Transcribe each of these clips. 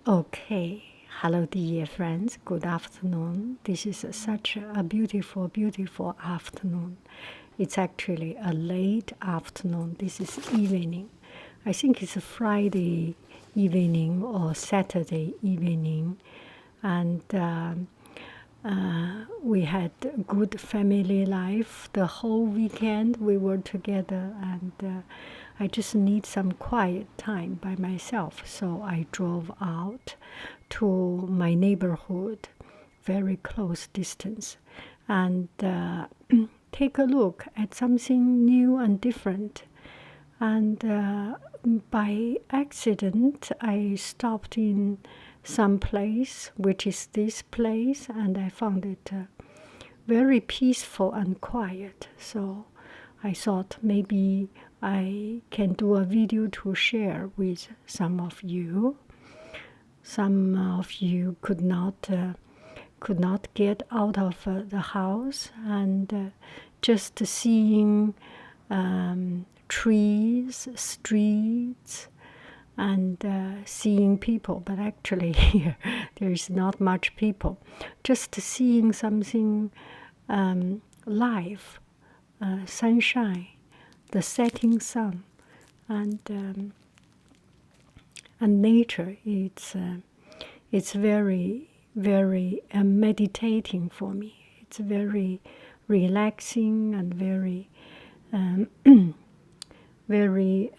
Okay, hello dear friends, good afternoon. This is such a beautiful, beautiful afternoon. It's actually a late afternoon. This is evening. I think it's a Friday evening or Saturday evening. And we had good family life. The whole weekend we were together, and I just need some quiet time by myself. So I drove out to my neighborhood, very close distance, and take a look at something new and different. And by accident, I stopped in some place, which is this place, and I found it very peaceful and quiet. So I thought maybe I can do a video to share with some of you. Some of you could not get out of the house, and just seeing trees, streets, and seeing people. But actually here there is not much people. Just seeing something live, sunshine, the setting sun, and nature. It's very, very meditating for me. It's very relaxing and very very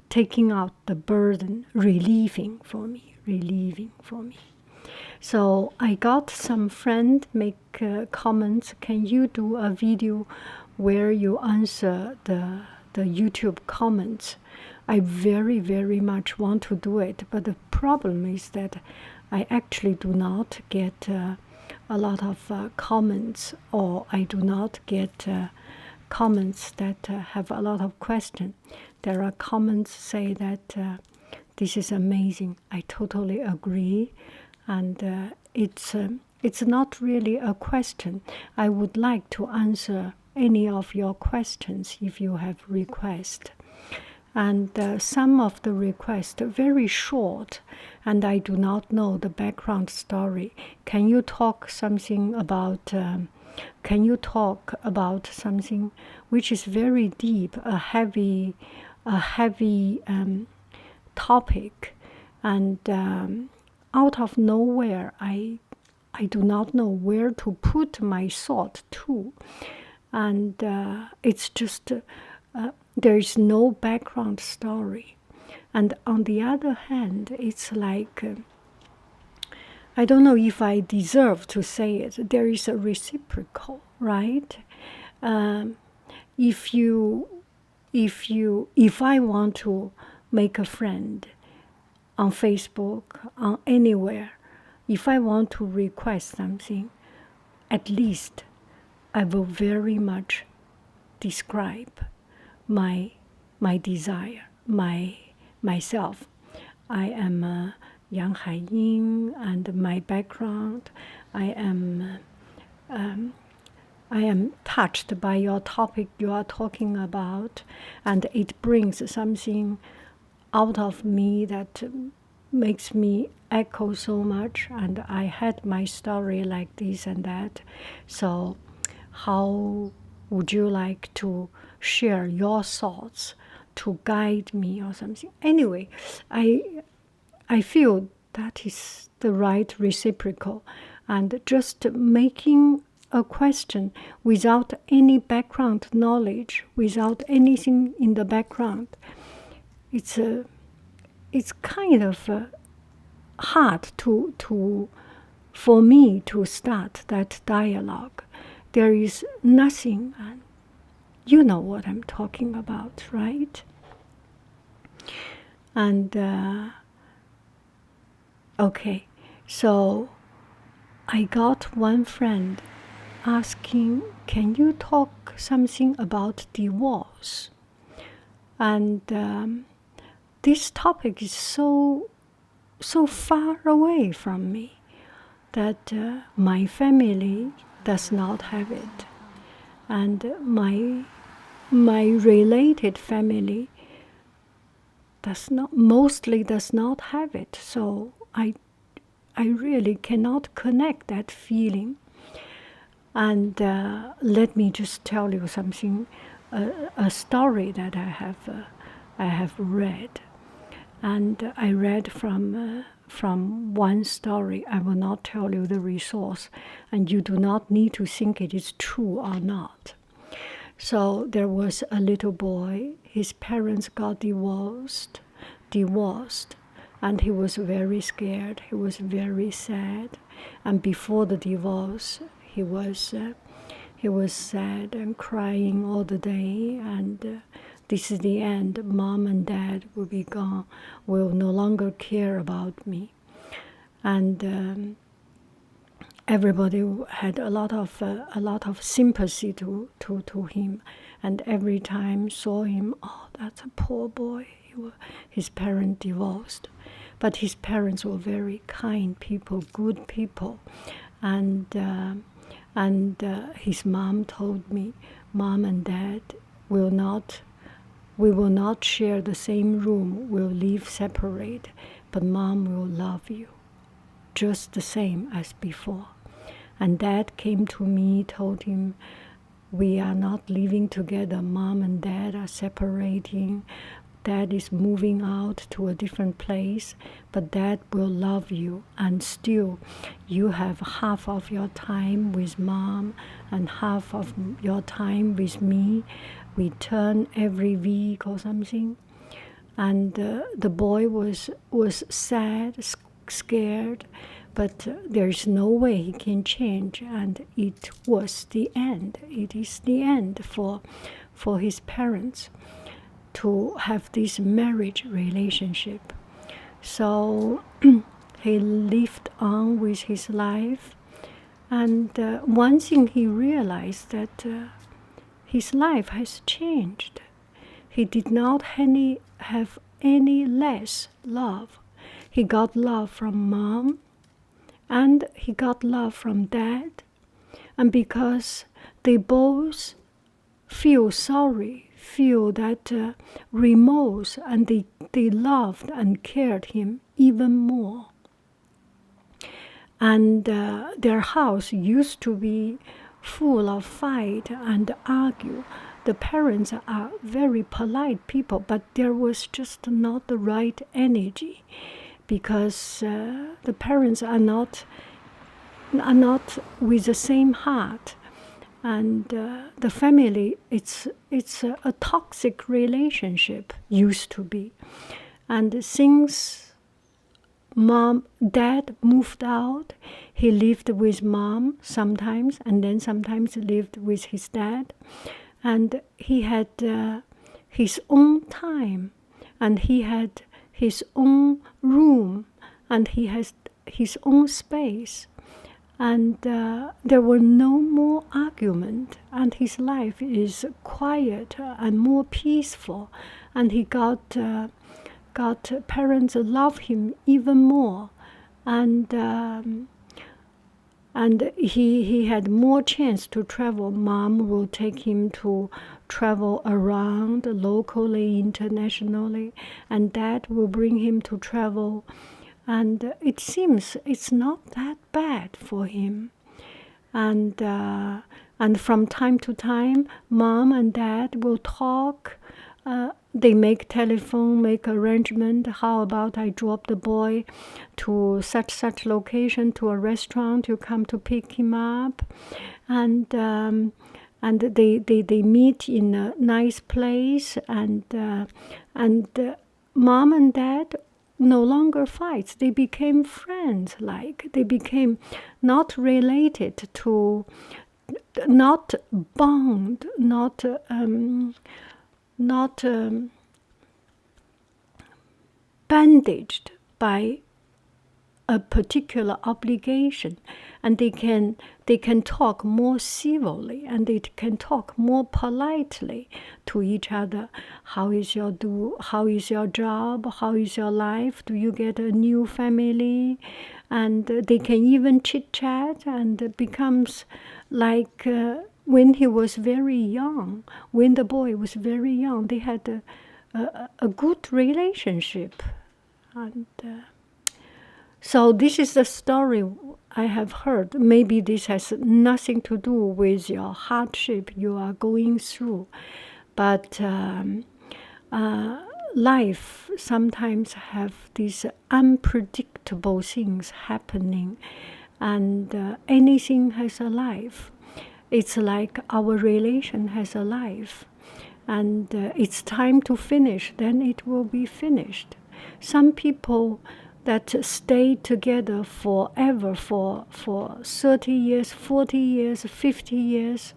taking out the burden, relieving for me. So I got some friend make comments. Can you do a video where you answer the YouTube comments? I very, very much want to do it, but the problem is that I actually do not get a lot of comments, or I do not get comments that have a lot of questions. There are comments say that this is amazing. I totally agree, and it's not really a question. I would like to answer any of your questions if you have requests. And some of the requests are very short, and I do not know the background story. Can you talk something about? Can you talk about something which is very deep, a heavy topic, and out of nowhere, I do not know where to put my thought to, and it's just. There is no background story. And on the other hand, it's like, I don't know if I deserve to say it, there is a reciprocal, right? If I want to make a friend on Facebook, on anywhere, if I want to request something, at least I will very much describe my desire, myself. I am yanghaiying, and my background. I am touched by your topic you are talking about, and it brings something out of me that makes me echo so much. And I had my story like this and that. So, how would you like to share your thoughts to guide me or something? Anyway, I feel that is the right reciprocal, and just making a question without any background knowledge, without anything in the background, it's kind of hard for me to start that dialogue. There is nothing. You know what I'm talking about, right? And okay, so I got one friend asking, can you talk something about divorce? And this topic is so far away from me that my family does not have it. And my related family mostly does not have it. So I really cannot connect that feeling. And let me just tell you something, a story that I have read, and I read from one story. I will not tell you the resource, and you do not need to think it is true or not. So there was a little boy. His parents got divorced, and he was very scared. He was very sad, and before the divorce, he was sad and crying all the day. And this is the end. Mom and Dad will be gone. Will no longer care about me, and everybody had a lot of sympathy to him, and every time saw him, oh, that's a poor boy. His parents divorced, but his parents were very kind people, good people, and his mom told me, Mom and Dad we will not share the same room. We'll live separate, but Mom will love you just the same as before. And Dad came to me, told him, we are not living together. Mom and Dad are separating. Dad is moving out to a different place, but Dad will love you, and still you have half of your time with Mom and half of your time with me. We turn every week or something. And the boy was sad, scared, but there is no way he can change, and it was the end. It is the end for his parents to have this marriage relationship. So he lived on with his life, and one thing he realized that his life has changed. He did not have any less love. He got love from Mom, and he got love from Dad, and because they both feel sorry, feel that remorse, and they loved and cared him even more. And their house used to be full of fight and argue. The parents are very polite people, but there was just not the right energy, because the parents are not with the same heart. And the family, it's a toxic relationship, used to be. And since Dad moved out, he lived with Mom sometimes, and then sometimes lived with his dad. And he had his own time, and he had his own room, and he has his own space. And there were no more argument, and his life is quieter and more peaceful, and he got parents love him even more, and he had more chance to travel. Mom will take him to travel around locally, internationally, and Dad will bring him to travel. And it seems it's not that bad for him. And from time to time, Mom and Dad will talk. They make telephone, make arrangement. How about I drop the boy to such location, to a restaurant? You come to pick him up, and they meet in a nice place. And Mom and Dad no longer fights. They became friends. Like they became not related to, not bound, not bandaged by a particular obligation, and they can talk more civilly, and they can talk more politely to each other. How is your job? How is your life? Do you get a new family? And they can even chit chat, and it becomes like when he was very young, when the boy was very young, they had a good relationship. And so this is the story I have heard. Maybe this has nothing to do with your hardship you are going through, but life sometimes have these unpredictable things happening, and anything has a life. It's like our relation has a life, and it's time to finish, then it will be finished. Some people that stay together forever for 30 years, 40 years, 50 years,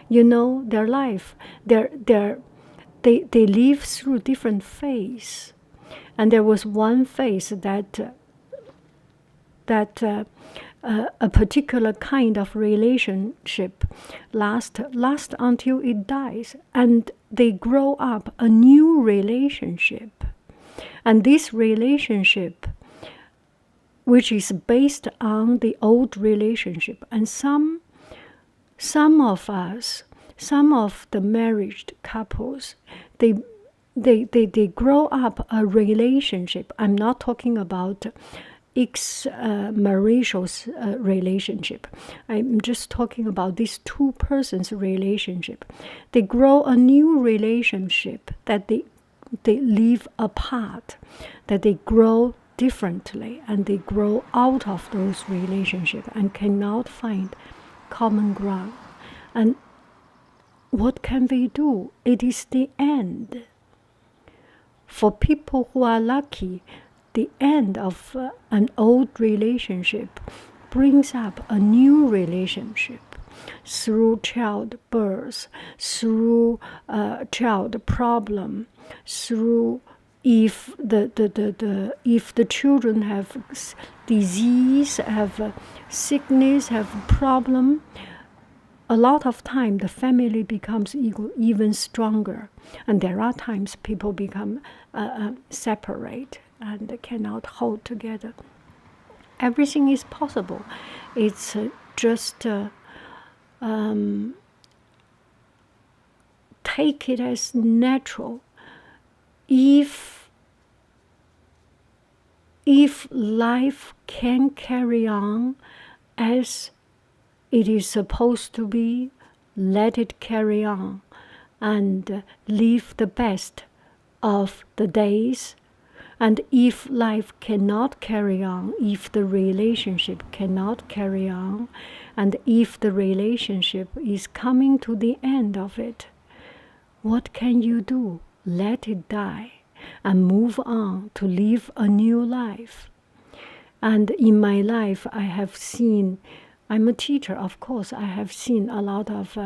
their life, they live through different phases. And there was one phase that a particular kind of relationship last until it dies, and they grow up a new relationship. And this relationship, which is based on the old relationship, and some of us, some of the married couples, they grow up a relationship. I'm not talking about marital relationship. I'm just talking about these two persons' relationship. They grow a new relationship that they live apart, that they grow differently, and they grow out of those relationships and cannot find common ground. And what can they do? It is the end. For people who are lucky, the end of an old relationship brings up a new relationship through childbirth, through child problem, through if the children have disease, have sickness, have problem. A lot of time the family becomes even stronger, and there are times people become separate and cannot hold together. Everything is possible. It's just take it as natural. If life can carry on as it is supposed to be, let it carry on and live the best of the days. And if life cannot carry on, if the relationship cannot carry on, and if the relationship is coming to the end of it, what can you do? Let it die and move on to live a new life. And in my life, I have seen, I'm a teacher, of course, I have seen a lot of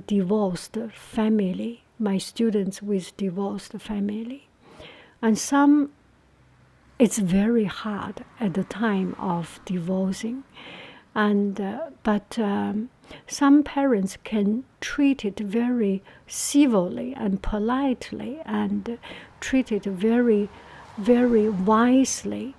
divorced family, my students with divorced family. And some, it's very hard at the time of divorcing. But some parents can treat it very civilly and politely and treat it very, very wisely,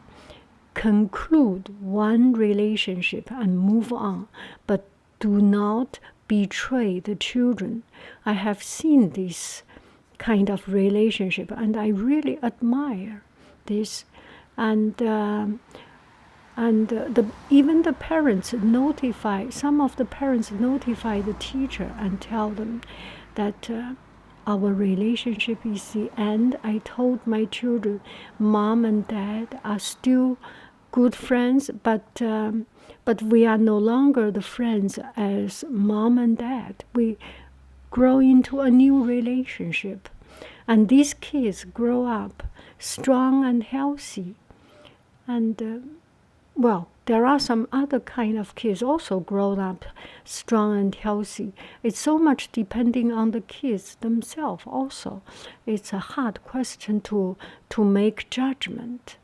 conclude one relationship and move on, but do not betray the children. I have seen this kind of relationship, and I really admire this. And even the parents notify, some of the parents notify the teacher and tell them that our relationship is the end. I told my children, mom and dad are still good friends, but we are no longer the friends as mom and dad. We grow into a new relationship. And these kids grow up strong and healthy. And well, there are some other kind of kids also grown up strong and healthy. It's so much depending on the kids themselves also. It's a hard question to make judgment.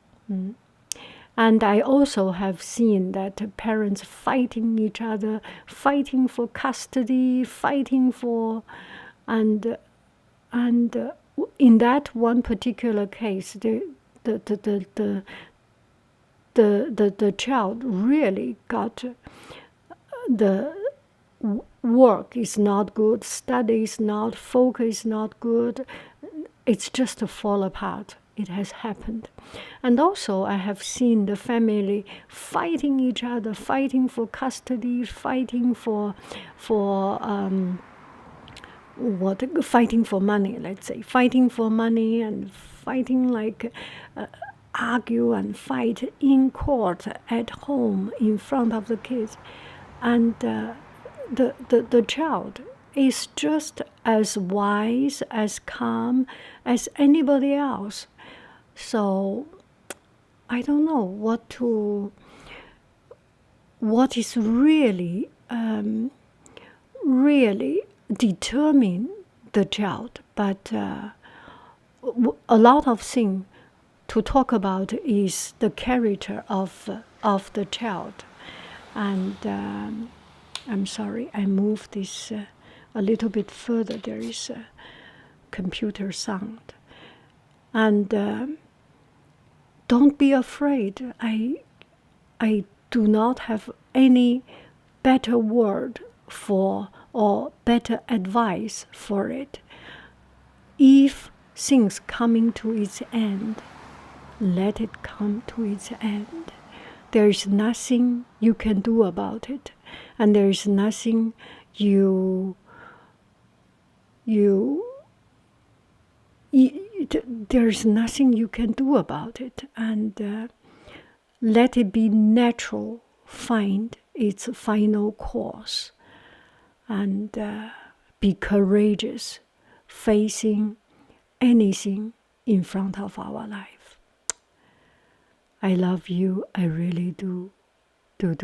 And I also have seen that parents fighting each other, fighting for custody, fighting for, and in that one particular case, the child really got the work is not good, study is not, focus is not good. it's just a fall apart. It has happened. And also I have seen the family fighting each other, fighting for custody, fighting for fighting for money, let's say, fighting for money, and fighting like argue and fight in court, at home, in front of the kids. And the child is just as wise, as calm as anybody else. So I don't know what is really really determine the child, but a lot of things to talk about is the character of the child. And I'm sorry, I moved this a little bit further. There is a computer sound. And don't be afraid. I do not have any better word for or better advice for it. If things coming to its end, let it come to its end. There is nothing you can do about it, and there is nothing there's nothing you can do about it. And let it be natural, find its final course, and be courageous, facing anything in front of our life. I love you. I really do. Do.